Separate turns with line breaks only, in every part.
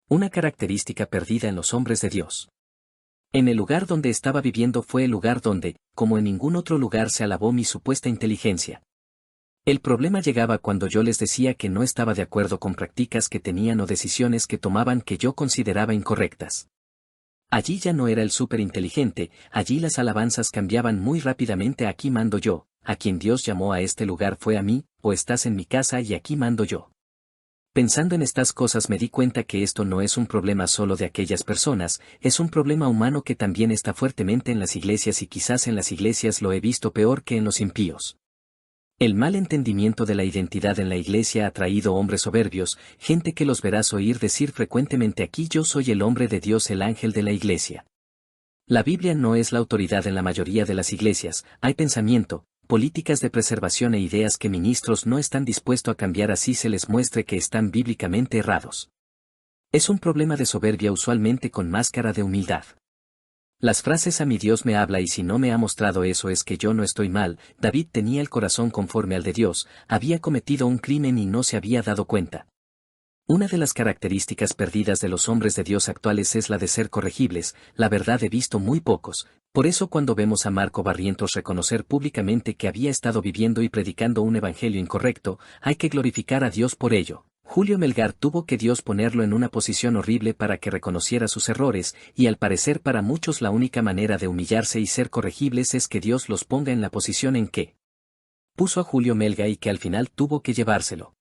Una característica perdida en los hombres de Dios. En el lugar donde estaba viviendo fue el lugar donde, como en ningún otro lugar, se alabó mi supuesta inteligencia. El problema llegaba cuando yo les decía que no estaba de acuerdo con prácticas que tenían o decisiones que tomaban que yo consideraba incorrectas. Allí ya no era el superinteligente, allí las alabanzas cambiaban muy rápidamente. Aquí mando yo, a quien Dios llamó a este lugar fue a mí, o estás en mi casa y aquí mando yo. Pensando en estas cosas me di cuenta que esto no es un problema solo de aquellas personas, es un problema humano que también está fuertemente en las iglesias y quizás en las iglesias lo he visto peor que en los impíos. El mal entendimiento de la identidad en la iglesia ha traído hombres soberbios, gente que los verás oír decir frecuentemente aquí yo soy el hombre de Dios, el ángel de la iglesia. La Biblia no es la autoridad en la mayoría de las iglesias, hay pensamiento, políticas de preservación e ideas que ministros no están dispuestos a cambiar así se les muestre que están bíblicamente errados. Es un problema de soberbia usualmente con máscara de humildad. Las frases a mi Dios me habla y si no me ha mostrado eso es que yo no estoy mal. David tenía el corazón conforme al de Dios, había cometido un crimen y no se había dado cuenta. Una de las características perdidas de los hombres de Dios actuales es la de ser corregibles, la verdad he visto muy pocos, por eso cuando vemos a Marco Barrientos reconocer públicamente que había estado viviendo y predicando un evangelio incorrecto, hay que glorificar a Dios por ello. Julio Melgar tuvo que Dios ponerlo en una posición horrible para que reconociera sus errores, y al parecer para muchos la única manera de humillarse y ser corregibles es que Dios los ponga en la posición en que puso a Julio Melgar y que al final tuvo que llevárselo.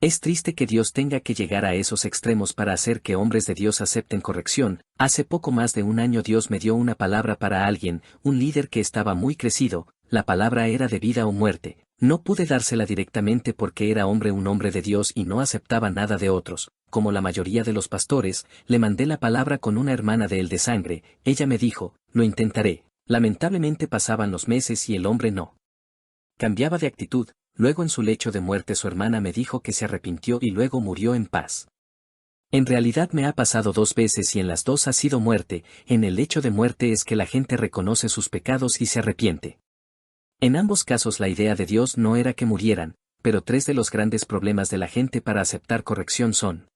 Es triste que Dios tenga que llegar a esos extremos para hacer que hombres de Dios acepten corrección. Hace poco más de un año Dios me dio una palabra para alguien, un líder que estaba muy crecido, la palabra era de vida o muerte. No pude dársela directamente porque era un hombre de Dios y no aceptaba nada de otros. Como la mayoría de los pastores, le mandé la palabra con una hermana de él de sangre, ella me dijo, lo intentaré. Lamentablemente pasaban los meses y el hombre no cambiaba de actitud. Luego en su lecho de muerte su hermana me dijo que se arrepintió y luego murió en paz. En realidad me ha pasado 2 veces y en las 2 ha sido muerte. En el lecho de muerte es que la gente reconoce sus pecados y se arrepiente. En ambos casos la idea de Dios no era que murieran, pero 3 de los grandes problemas de la gente para aceptar corrección son: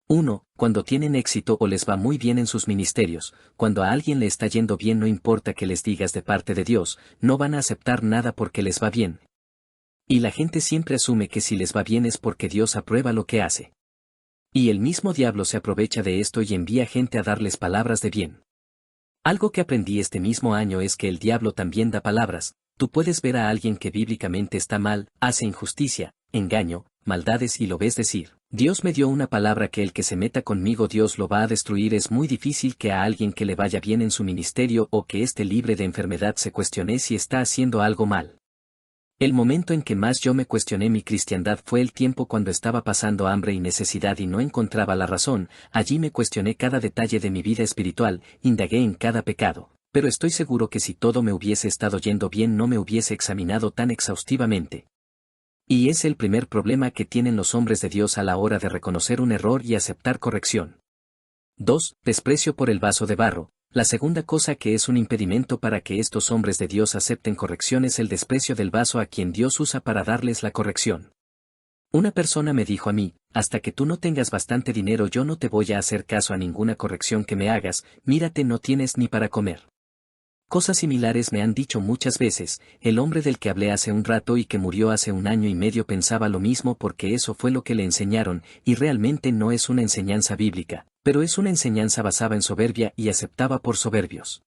1. Cuando tienen éxito o les va muy bien en sus ministerios, cuando a alguien le está yendo bien no importa que les digas de parte de Dios, no van a aceptar nada porque les va bien. Y la gente siempre asume que si les va bien es porque Dios aprueba lo que hace. Y el mismo diablo se aprovecha de esto y envía gente a darles palabras de bien. Algo que aprendí este mismo año es que el diablo también da palabras. Tú puedes ver a alguien que bíblicamente está mal, hace injusticia, engaño, maldades y lo ves decir, Dios me dio una palabra que el que se meta conmigo Dios lo va a destruir. Es muy difícil que a alguien que le vaya bien en su ministerio o que esté libre de enfermedad se cuestione si está haciendo algo mal. El momento en que más yo me cuestioné mi cristiandad fue el tiempo cuando estaba pasando hambre y necesidad y no encontraba la razón. Allí me cuestioné cada detalle de mi vida espiritual, indagué en cada pecado, pero estoy seguro que si todo me hubiese estado yendo bien no me hubiese examinado tan exhaustivamente. Y es el primer problema que tienen los hombres de Dios a la hora de reconocer un error y aceptar corrección. 2. Desprecio por el vaso de barro. La segunda cosa que es un impedimento para que estos hombres de Dios acepten corrección es el desprecio del vaso a quien Dios usa para darles la corrección. Una persona me dijo a mí, hasta que tú no tengas bastante dinero yo no te voy a hacer caso a ninguna corrección que me hagas, mírate no tienes ni para comer. Cosas similares me han dicho muchas veces. El hombre del que hablé hace un rato y que murió hace 1 año y medio pensaba lo mismo porque eso fue lo que le enseñaron, y realmente no es una enseñanza bíblica, pero es una enseñanza basada en soberbia y aceptada por soberbios.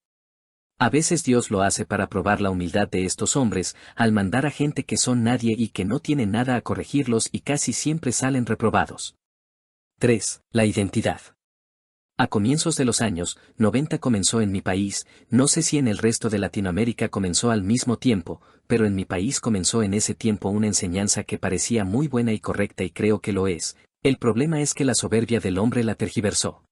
A veces Dios lo hace para probar la humildad de estos hombres, al mandar a gente que son nadie y que no tiene nada a corregirlos y casi siempre salen reprobados. 3. La identidad. A comienzos de los años 90 comenzó en mi país, no sé si en el resto de Latinoamérica comenzó al mismo tiempo, pero en mi país comenzó en ese tiempo una enseñanza que parecía muy buena y correcta y creo que lo es. El problema es que la soberbia del hombre la tergiversó.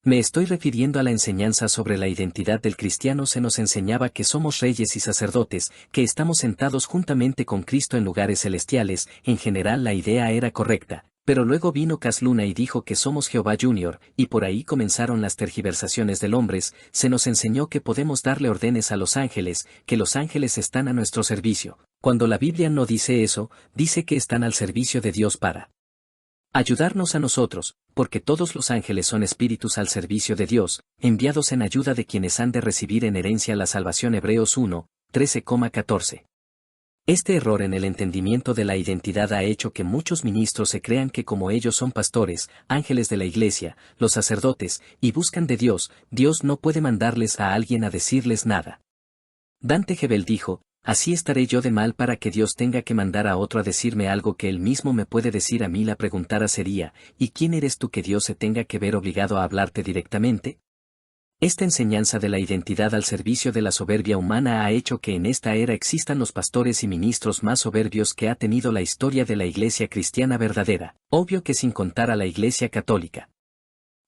Me estoy refiriendo a la enseñanza sobre la identidad del cristiano. Se nos enseñaba que somos reyes y sacerdotes, que estamos sentados juntamente con Cristo en lugares celestiales. En general la idea era correcta. Pero luego vino Cas Luna y dijo que somos Jehová Junior, y por ahí comenzaron las tergiversaciones del hombre. Se nos enseñó que podemos darle órdenes a los ángeles, que los ángeles están a nuestro servicio, cuando la Biblia no dice eso, dice que están al servicio de Dios para Ayudarnos a nosotros, porque todos los ángeles son espíritus al servicio de Dios, enviados en ayuda de quienes han de recibir en herencia la salvación. Hebreos 1, 13,14. Este error en el entendimiento de la identidad ha hecho que muchos ministros se crean que como ellos son pastores, ángeles de la iglesia, los sacerdotes, y buscan de Dios, Dios no puede mandarles a alguien a decirles nada. Dante Gebel dijo: así estaré yo de mal para que Dios tenga que mandar a otro a decirme algo que él mismo me puede decir a mí. La pregunta sería: ¿y quién eres tú que Dios se tenga que ver obligado a hablarte directamente? Esta enseñanza de la identidad al servicio de la soberbia humana ha hecho que en esta era existan los pastores y ministros más soberbios que ha tenido la historia de la iglesia cristiana verdadera, obvio que sin contar a la iglesia católica.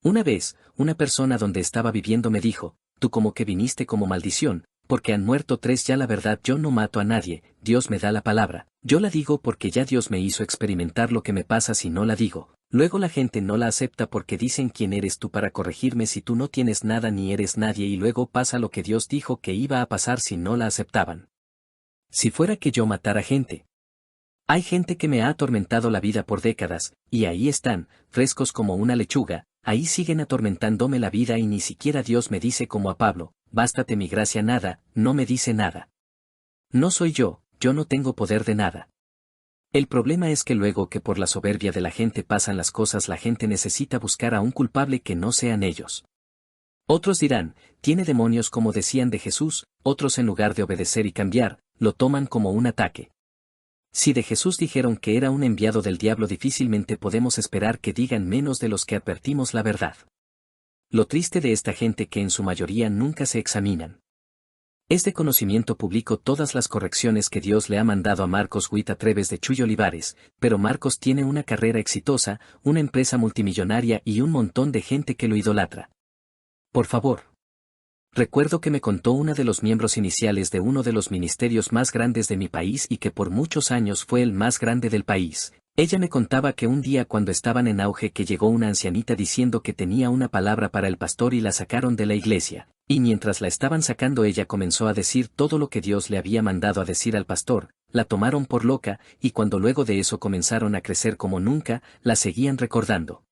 Una vez, una persona donde estaba viviendo me dijo: tú como que viniste como maldición, porque han muerto 3 ya. La verdad, yo no mato a nadie, Dios me da la palabra, yo la digo porque ya Dios me hizo experimentar lo que me pasa si no la digo. Luego la gente no la acepta porque dicen: ¿quién eres tú para corregirme si tú no tienes nada ni eres nadie? Y luego pasa lo que Dios dijo que iba a pasar si no la aceptaban. Si fuera que yo matara gente. Hay gente que me ha atormentado la vida por décadas, y ahí están, frescos como una lechuga, ahí siguen atormentándome la vida y ni siquiera Dios me dice como a Pablo: bástate mi gracia. Nada, no me dice nada. No soy yo no tengo poder de nada. El problema es que luego que por la soberbia de la gente pasan las cosas, la gente necesita buscar a un culpable que no sean ellos. Otros dirán: tiene demonios, como decían de Jesús. Otros, en lugar de obedecer y cambiar, lo toman como un ataque. Si de Jesús dijeron que era un enviado del diablo, difícilmente podemos esperar que digan menos de los que advertimos la verdad. Lo triste de esta gente que en su mayoría nunca se examinan. Es de conocimiento público todas las correcciones que Dios le ha mandado a Marcos Witt a través de Chuy Olivares, pero Marcos tiene una carrera exitosa, una empresa multimillonaria y un montón de gente que lo idolatra. Por favor. Recuerdo que me contó una de los miembros iniciales de uno de los ministerios más grandes de mi país y que por muchos años fue el más grande del país. Ella me contaba que un día, cuando estaban en auge, que llegó una ancianita diciendo que tenía una palabra para el pastor y la sacaron de la iglesia, y mientras la estaban sacando ella comenzó a decir todo lo que Dios le había mandado a decir al pastor. La tomaron por loca, y cuando luego de eso comenzaron a crecer como nunca, la seguían recordando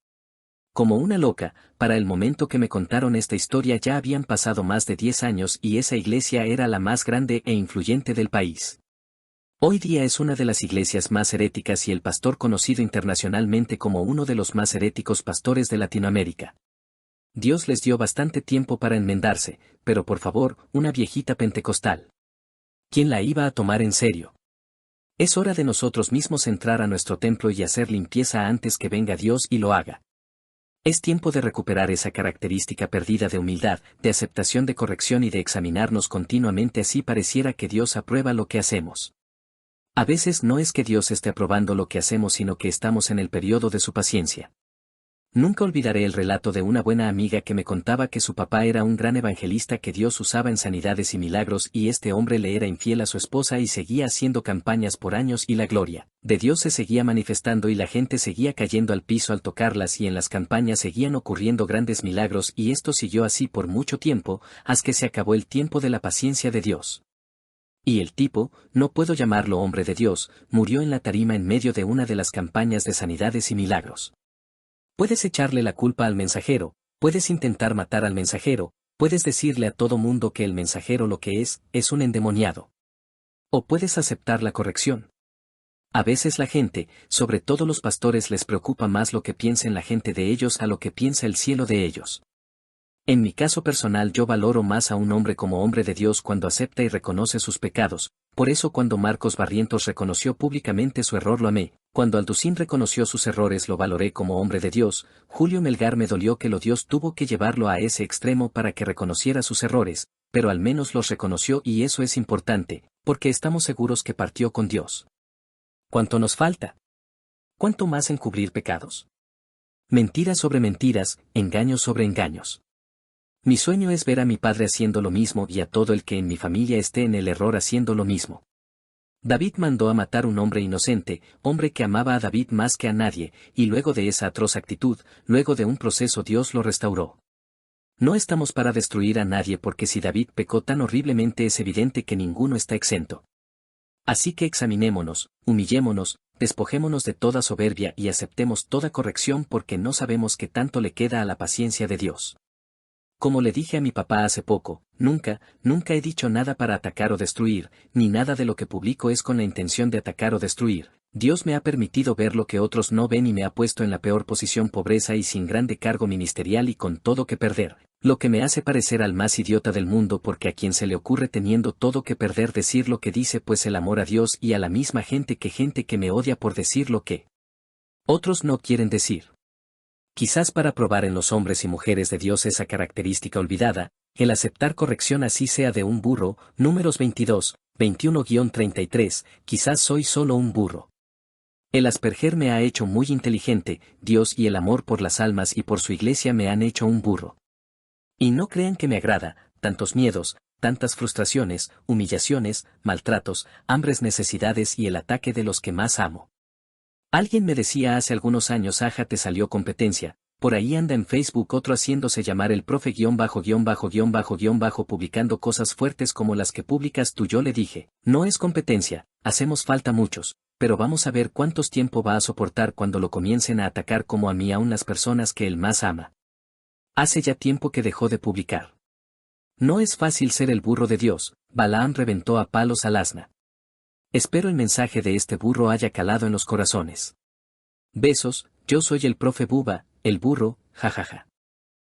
como una loca. Para el momento que me contaron esta historia ya habían pasado más de 10 años y esa iglesia era la más grande e influyente del país. Hoy día es una de las iglesias más heréticas y el pastor conocido internacionalmente como uno de los más heréticos pastores de Latinoamérica. Dios les dio bastante tiempo para enmendarse, pero por favor, una viejita pentecostal. ¿Quién la iba a tomar en serio? Es hora de nosotros mismos entrar a nuestro templo y hacer limpieza antes que venga Dios y lo haga. Es tiempo de recuperar esa característica perdida de humildad, de aceptación, de corrección y de examinarnos continuamente. Así pareciera que Dios aprueba lo que hacemos. A veces no es que Dios esté aprobando lo que hacemos, sino que estamos en el periodo de su paciencia. Nunca olvidaré el relato de una buena amiga que me contaba que su papá era un gran evangelista que Dios usaba en sanidades y milagros, y este hombre le era infiel a su esposa y seguía haciendo campañas por años y la gloria de Dios se seguía manifestando y la gente seguía cayendo al piso al tocarlas y en las campañas seguían ocurriendo grandes milagros, y esto siguió así por mucho tiempo, hasta que se acabó el tiempo de la paciencia de Dios. Y el tipo, no puedo llamarlo hombre de Dios, murió en la tarima en medio de una de las campañas de sanidades y milagros. Puedes echarle la culpa al mensajero, puedes intentar matar al mensajero, puedes decirle a todo mundo que el mensajero lo que es un endemoniado. O puedes aceptar la corrección. A veces la gente, sobre todo los pastores, les preocupa más lo que piensen la gente de ellos a lo que piensa el cielo de ellos. En mi caso personal, yo valoro más a un hombre como hombre de Dios cuando acepta y reconoce sus pecados. Por eso cuando Marcos Barrientos reconoció públicamente su error lo amé, cuando Alducín reconoció sus errores lo valoré como hombre de Dios, Julio Melgar me dolió que lo Dios tuvo que llevarlo a ese extremo para que reconociera sus errores, pero al menos los reconoció y eso es importante, porque estamos seguros que partió con Dios. ¿Cuánto nos falta? ¿Cuánto más encubrir pecados? Mentiras sobre mentiras, engaños sobre engaños. Mi sueño es ver a mi padre haciendo lo mismo y a todo el que en mi familia esté en el error haciendo lo mismo. David mandó a matar un hombre inocente, hombre que amaba a David más que a nadie, y luego de esa atroz actitud, luego de un proceso Dios lo restauró. No estamos para destruir a nadie porque si David pecó tan horriblemente es evidente que ninguno está exento. Así que examinémonos, humillémonos, despojémonos de toda soberbia y aceptemos toda corrección porque no sabemos qué tanto le queda a la paciencia de Dios. Como le dije a mi papá hace poco, nunca he dicho nada para atacar o destruir, ni nada de lo que publico es con la intención de atacar o destruir. Dios me ha permitido ver lo que otros no ven y me ha puesto en la peor posición, pobreza y sin grande cargo ministerial y con todo que perder, lo que me hace parecer al más idiota del mundo porque a quien se le ocurre teniendo todo que perder decir lo que dice pues el amor a Dios y a la misma gente que me odia por decir lo que otros no quieren decir. Quizás para probar en los hombres y mujeres de Dios esa característica olvidada, el aceptar corrección así sea de un burro, Números 22, 21-33, quizás soy solo un burro. El Asperger me ha hecho muy inteligente, Dios y el amor por las almas y por su iglesia me han hecho un burro. Y no crean que me agrada, tantos miedos, tantas frustraciones, humillaciones, maltratos, hambres, necesidades y el ataque de los que más amo. Alguien me decía hace algunos años, aja, te salió competencia, por ahí anda en Facebook otro haciéndose llamar el profe publicando cosas fuertes como las que publicas tú. Yo le dije, no es competencia, hacemos falta muchos, pero vamos a ver cuántos tiempo va a soportar cuando lo comiencen a atacar como a mí aún las personas que él más ama. Hace ya tiempo que dejó de publicar. No es fácil ser el burro de Dios, Balaam reventó a palos al asna. Espero el mensaje de este burro haya calado en los corazones. Besos, yo soy el profe Buba, el burro, jajaja.